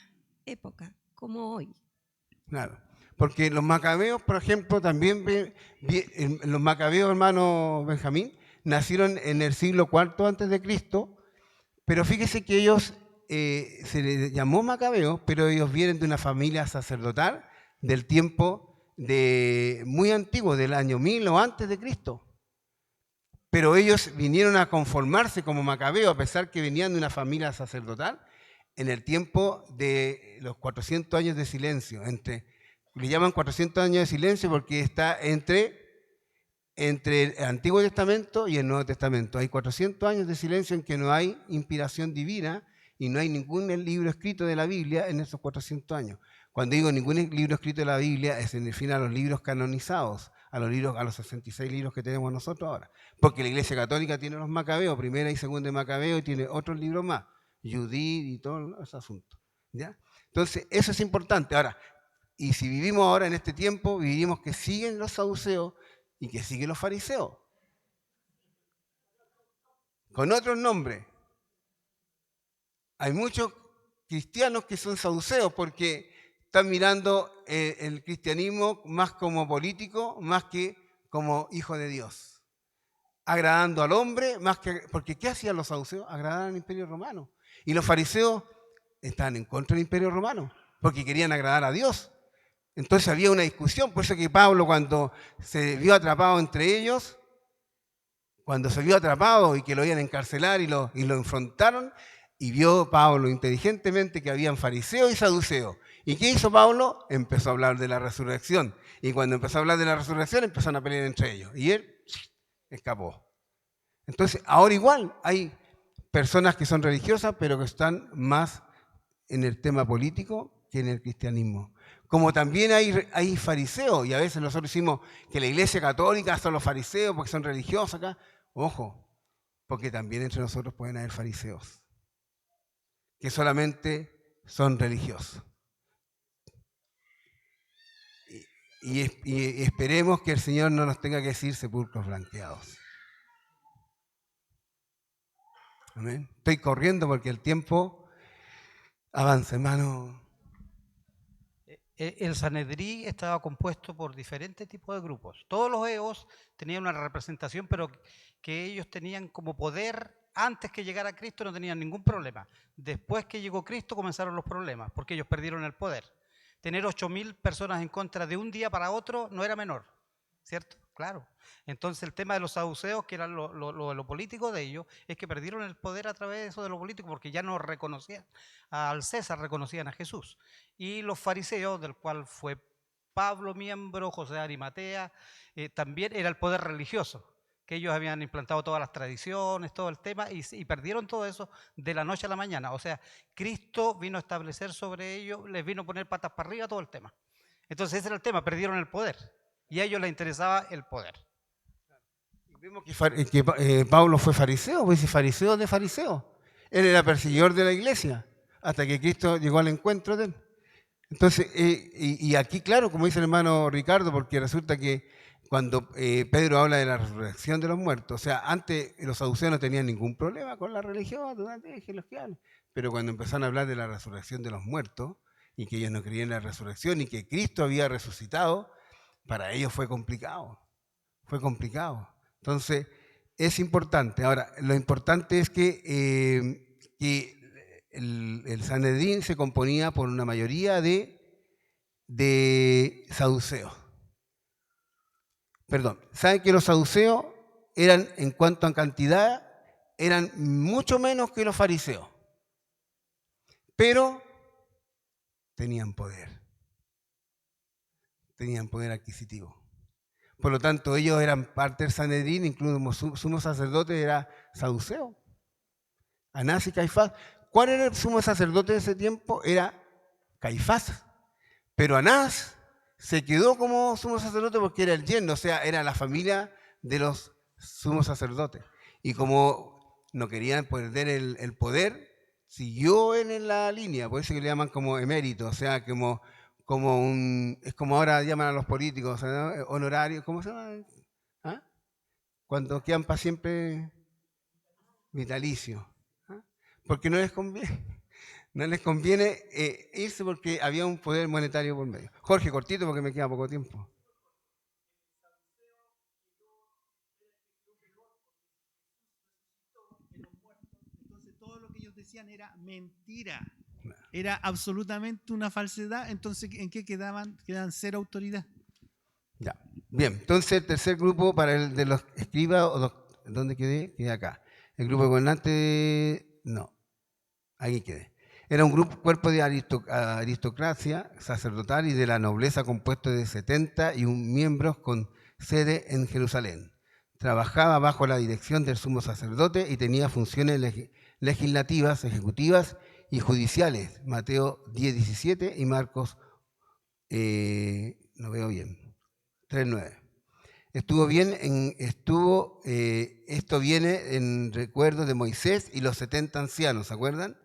época, como hoy. Claro, porque los macabeos, por ejemplo, también, los macabeos, hermano Benjamín, nacieron en el siglo IV antes de Cristo, pero fíjese que ellos, se les llamó macabeos, pero ellos vienen de una familia sacerdotal del tiempo muy antiguo, del año 1000 o antes de Cristo. Pero ellos vinieron a conformarse como macabeos, a pesar que venían de una familia sacerdotal, en el tiempo de los 400 años de silencio. Le llaman 400 años de silencio porque está entre el Antiguo Testamento y el Nuevo Testamento. Hay 400 años de silencio en que no hay inspiración divina y no hay ningún libro escrito de la Biblia en esos 400 años. Cuando digo ningún libro escrito de la Biblia, es en el fin a los libros canonizados, a los 66 libros que tenemos nosotros ahora. Porque la Iglesia Católica tiene los macabeos, primera y segunda de Macabeo, y tiene otros libros más, Judith y todo ese asunto. ¿Ya? Entonces, eso es importante. Ahora, y si vivimos ahora en este tiempo, vivimos que siguen los saduceos y que siguen los fariseos. Con otros nombres. Hay muchos cristianos que son saduceos porque están mirando el cristianismo más como político, más que como hijo de Dios. Agradando al hombre, más que... Porque ¿qué hacían los saduceos? Agradaban al imperio romano. Y los fariseos estaban en contra del imperio romano, porque querían agradar a Dios. Entonces había una discusión, por eso que Pablo, cuando se vio atrapado entre ellos, cuando se vio atrapado y que lo iban a encarcelar y lo enfrentaron, y vio Pablo inteligentemente que habían fariseos y saduceos. ¿Y qué hizo Pablo? Empezó a hablar de la resurrección. Y cuando empezó a hablar de la resurrección, empezaron a pelear entre ellos. Y él escapó. Entonces, ahora igual hay personas que son religiosas, pero que están más en el tema político que en el cristianismo. Como también hay fariseos, y a veces nosotros decimos que la Iglesia Católica son los fariseos porque son religiosos acá. Ojo, porque también entre nosotros pueden haber fariseos que solamente son religiosos. Y esperemos que el Señor no nos tenga que decir sepulcros blanqueados. Amén. Estoy corriendo porque el tiempo avanza, hermano. El Sanedrí estaba compuesto por diferentes tipos de grupos. Todos los eos tenían una representación, pero que ellos tenían como poder. Antes que llegara Cristo no tenían ningún problema. Después que llegó Cristo comenzaron los problemas, porque ellos perdieron el poder. Tener 8.000 personas en contra de un día para otro no era menor, ¿cierto? Claro. Entonces el tema de los saduceos, que era lo político de ellos, es que perdieron el poder a través de eso de lo político, porque ya no reconocían al César, reconocían a Jesús. Y los fariseos, del cual fue Pablo miembro, José de Arimatea, también era el poder religioso, que ellos habían implantado todas las tradiciones, todo el tema, y perdieron todo eso de la noche a la mañana. O sea, Cristo vino a establecer sobre ellos, les vino a poner patas para arriba todo el tema. Entonces ese era el tema, perdieron el poder, y a ellos les interesaba el poder. Y vemos que Pablo fue fariseo, pues fariseo de fariseo. Él era perseguidor de la iglesia, hasta que Cristo llegó al encuentro de él. Entonces, y aquí, claro, como dice el hermano Ricardo, porque resulta que cuando Pedro habla de la resurrección de los muertos, o sea, antes los saduceos no tenían ningún problema con la religión, déjenlos que hablen. Pero cuando empezaron a hablar de la resurrección de los muertos, y que ellos no creían en la resurrección, y que Cristo había resucitado, para ellos fue complicado. Fue complicado. Entonces, es importante. Ahora, lo importante es que el Sanedrín se componía por una mayoría de saduceos. Perdón, ¿saben que los saduceos eran, en cuanto a cantidad, eran mucho menos que los fariseos? Pero tenían poder adquisitivo. Por lo tanto, ellos eran parte del Sanedrín, incluso como sumo sacerdote era saduceo. Anás y Caifás. ¿Cuál era el sumo sacerdote de ese tiempo? Era Caifás. Pero Anás se quedó como sumo sacerdote porque era el yerno, o sea, era la familia de los sumos sacerdotes. Y como no querían perder el poder, siguió en la línea, por eso que le llaman como emérito, o sea, es como ahora llaman a los políticos, ¿no? Honorarios, ¿cómo se llama? ¿Ah? cuando quedan para siempre vitalicio. ¿Ah? Porque no les conviene irse porque había un poder monetario por medio. Jorge, cortito porque me queda poco tiempo. Entonces todo lo que ellos decían era mentira. Era absolutamente una falsedad. Entonces, ¿en qué quedaban? Quedan cero autoridad. Ya. Bien, entonces el tercer grupo para el de los escribas, ¿dónde quedé? Quedé acá. El grupo gobernante, no, ahí quedé. Era un cuerpo de aristocracia sacerdotal y de la nobleza compuesto de 71 miembros con sede en Jerusalén. Trabajaba bajo la dirección del sumo sacerdote y tenía funciones legislativas, ejecutivas y judiciales. Mateo 10:17 y Marcos, no veo bien, 3:9. Esto viene en recuerdo de Moisés y los 70 ancianos, ¿se acuerdan?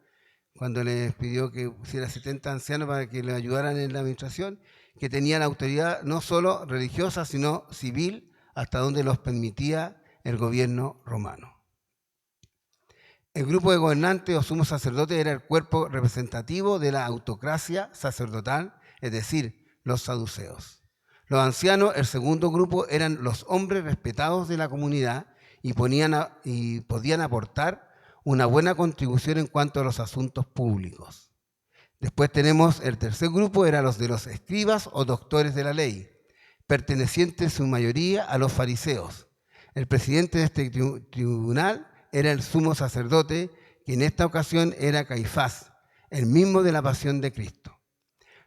Cuando les pidió que pusiera 70 ancianos para que le ayudaran en la administración, que tenían autoridad no solo religiosa, sino civil, hasta donde los permitía el gobierno romano. El grupo de gobernantes o sumos sacerdotes era el cuerpo representativo de la autocracia sacerdotal, es decir, los saduceos. Los ancianos, el segundo grupo, eran los hombres respetados de la comunidad y podían aportar una buena contribución en cuanto a los asuntos públicos. Después tenemos el tercer grupo, eran los de los escribas o doctores de la ley, pertenecientes en su mayoría a los fariseos. El presidente de este tribunal era el sumo sacerdote, que en esta ocasión era Caifás, el mismo de la pasión de Cristo.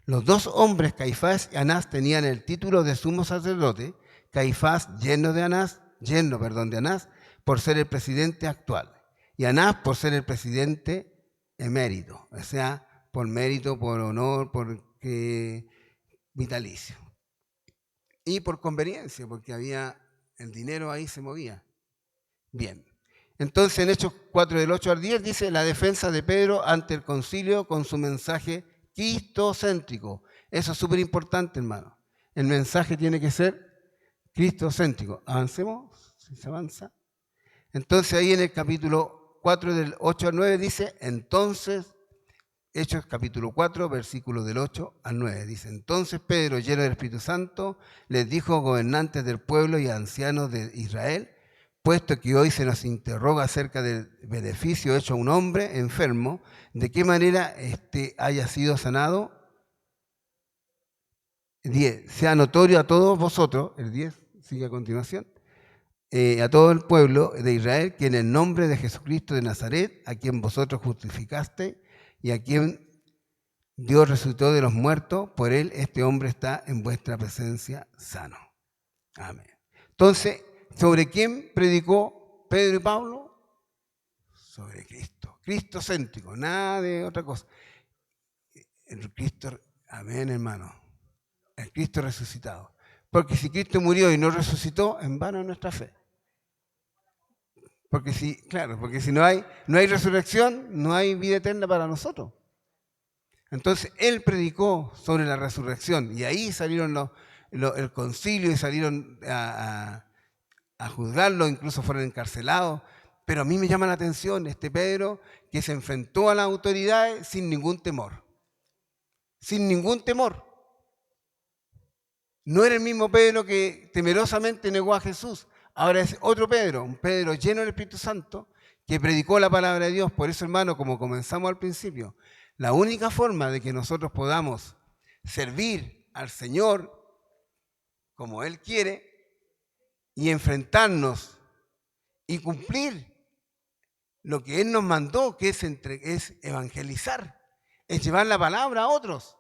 Los dos hombres, Caifás y Anás, tenían el título de sumo sacerdote, Caifás yerno de Anás, por ser el presidente actual, y Anás por ser el presidente emérito, o sea, por mérito, por honor, porque vitalicio. Y por conveniencia, porque había el dinero ahí se movía. Bien. Entonces, en Hechos 4, del 8 al 10, dice la defensa de Pedro ante el concilio con su mensaje cristocéntrico. Eso es súper importante, hermano. El mensaje tiene que ser cristocéntrico. Avancemos, si se avanza. Entonces, ahí en el capítulo 4, del 8 al 9, dice, entonces, Hechos capítulo 4, versículos del 8 al 9, dice, entonces Pedro, lleno del Espíritu Santo, les dijo a gobernantes del pueblo y a ancianos de Israel, puesto que hoy se nos interroga acerca del beneficio hecho a un hombre enfermo, ¿de qué manera haya sido sanado? 10. Sea notorio a todos vosotros, el 10 sigue a continuación, a todo el pueblo de Israel, que en el nombre de Jesucristo de Nazaret, a quien vosotros justificasteis y a quien Dios resucitó de los muertos, por él este hombre está en vuestra presencia sano. Amén. Entonces, ¿sobre quién predicó Pedro y Pablo? Sobre Cristo. Cristocéntrico, nada de otra cosa. El Cristo, amén, hermano. El Cristo resucitado. Porque si Cristo murió y no resucitó, en vano es nuestra fe. Porque si no hay resurrección, no hay vida eterna para nosotros. Entonces, él predicó sobre la resurrección y ahí salieron el concilio y salieron a juzgarlo, incluso fueron encarcelados. Pero a mí me llama la atención este Pedro que se enfrentó a las autoridades sin ningún temor. Sin ningún temor. No era el mismo Pedro que temerosamente negó a Jesús. Ahora es otro Pedro, un Pedro lleno del Espíritu Santo que predicó la palabra de Dios. Por eso, hermano, como comenzamos al principio, la única forma de que nosotros podamos servir al Señor como Él quiere y enfrentarnos y cumplir lo que Él nos mandó, que es evangelizar, es llevar la palabra a otros.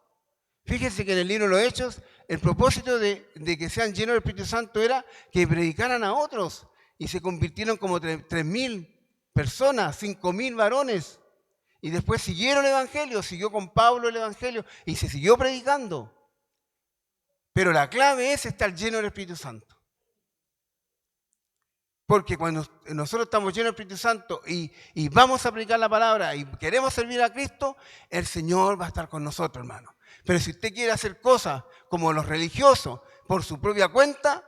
Fíjense que en el libro de los Hechos, el propósito de que sean llenos del Espíritu Santo era que predicaran a otros y se convirtieron como 3.000 personas, 5.000 varones. Y después siguieron el Evangelio, siguió con Pablo el Evangelio y se siguió predicando. Pero la clave es estar lleno del Espíritu Santo. Porque cuando nosotros estamos llenos del Espíritu Santo y vamos a predicar la palabra y queremos servir a Cristo, el Señor va a estar con nosotros, hermano. Pero si usted quiere hacer cosas como los religiosos por su propia cuenta,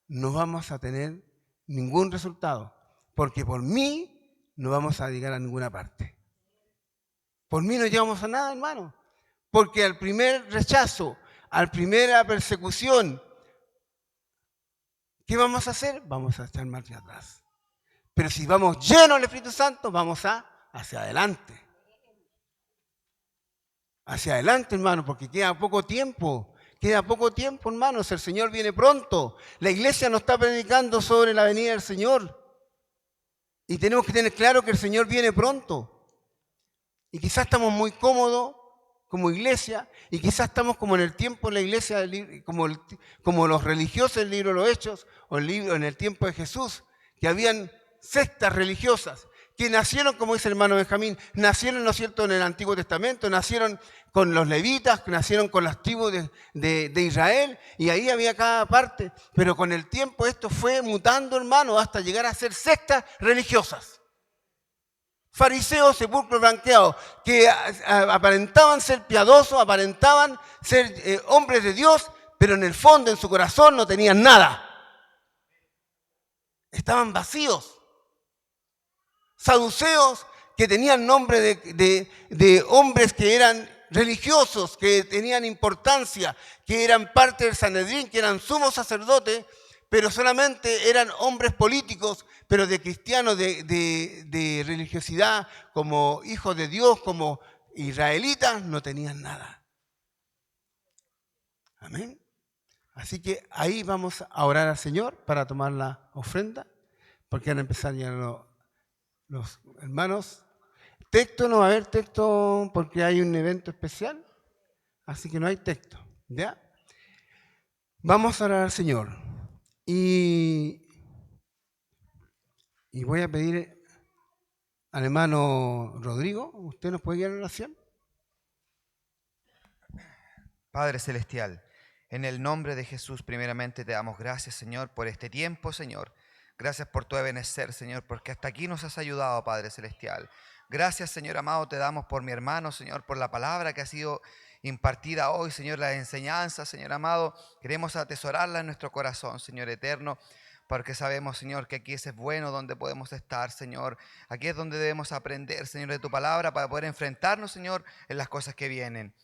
no vamos a tener ningún resultado, porque por mí no vamos a llegar a ninguna parte. Por mí no llegamos a nada, hermano, porque al primer rechazo, a la primera persecución, ¿qué vamos a hacer? Vamos a echar marcha atrás. Pero si vamos llenos del Espíritu Santo, vamos hacia adelante. Hacia adelante, hermano, porque queda poco tiempo. Queda poco tiempo, hermanos. El Señor viene pronto. La iglesia no está predicando sobre la venida del Señor. Y tenemos que tener claro que el Señor viene pronto. Y quizás estamos muy cómodos como iglesia, y quizás estamos como en el tiempo de la iglesia, como los religiosos del libro de los Hechos, o en el tiempo de Jesús, que habían sectas religiosas, que nacieron, como dice el hermano Benjamín, nacieron, ¿no es cierto?, en el Antiguo Testamento, nacieron con los levitas, nacieron con las tribus de Israel, y ahí había cada parte, pero con el tiempo esto fue mutando, hermano, hasta llegar a ser sectas religiosas. Fariseos, sepulcros blanqueados, que aparentaban ser piadosos, aparentaban ser hombres de Dios, pero en el fondo, en su corazón, no tenían nada. Estaban vacíos. Saduceos, que tenían nombre de hombres que eran religiosos, que tenían importancia, que eran parte del Sanedrín, que eran sumos sacerdotes, pero solamente eran hombres políticos, pero de cristianos, de religiosidad, como hijos de Dios, como israelitas, no tenían nada. Amén. Así que ahí vamos a orar al Señor para tomar la ofrenda, porque van a empezar ya los hermanos. Texto no va a haber texto porque hay un evento especial, así que no hay texto. ¿Ya? Vamos a orar al Señor. Y voy a pedir al hermano Rodrigo, ¿usted nos puede guiar en oración? Padre Celestial, en el nombre de Jesús, primeramente te damos gracias, Señor, por este tiempo, Señor. Gracias por tu benecer, Señor, porque hasta aquí nos has ayudado, Padre Celestial. Gracias, Señor amado, te damos por mi hermano, Señor, por la palabra que ha sido impartida hoy, Señor, la enseñanza, Señor amado. Queremos atesorarla en nuestro corazón, Señor eterno, porque sabemos, Señor, que aquí es bueno donde podemos estar, Señor. Aquí es donde debemos aprender, Señor, de tu palabra para poder enfrentarnos, Señor, en las cosas que vienen.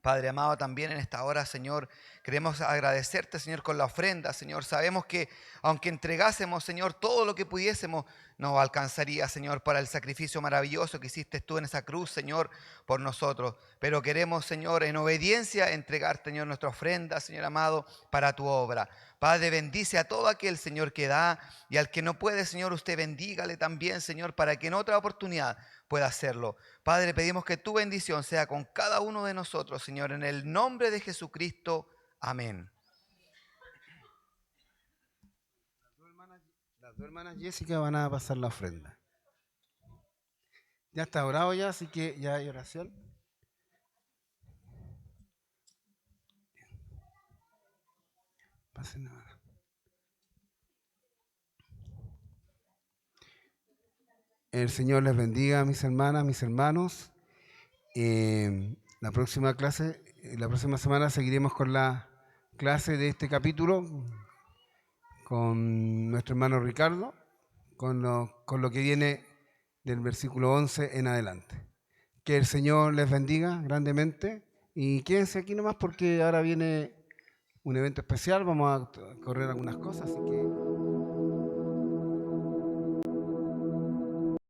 Padre amado, también en esta hora, Señor, queremos agradecerte, Señor, con la ofrenda, Señor. Sabemos que aunque entregásemos, Señor, todo lo que pudiésemos, no alcanzaría, Señor, para el sacrificio maravilloso que hiciste tú en esa cruz, Señor, por nosotros. Pero queremos, Señor, en obediencia, entregar, Señor, nuestra ofrenda, Señor amado, para tu obra. Padre, bendice a todo aquel, Señor, que da, y al que no puede, Señor, usted bendígale también, Señor, para que en otra oportunidad pueda hacerlo. Padre, pedimos que tu bendición sea con cada uno de nosotros, Señor, en el nombre de Jesucristo. Amén. Las dos hermanas Jessica van a pasar la ofrenda. Ya está orado ya, así que ya hay oración. Pasen ahora. El Señor les bendiga, mis hermanas, mis hermanos. La próxima semana seguiremos con la clase de este capítulo con nuestro hermano Ricardo, con lo que viene del versículo 11 en adelante. Que el Señor les bendiga grandemente y quédense aquí nomás porque ahora viene un evento especial, vamos a correr algunas cosas, así que...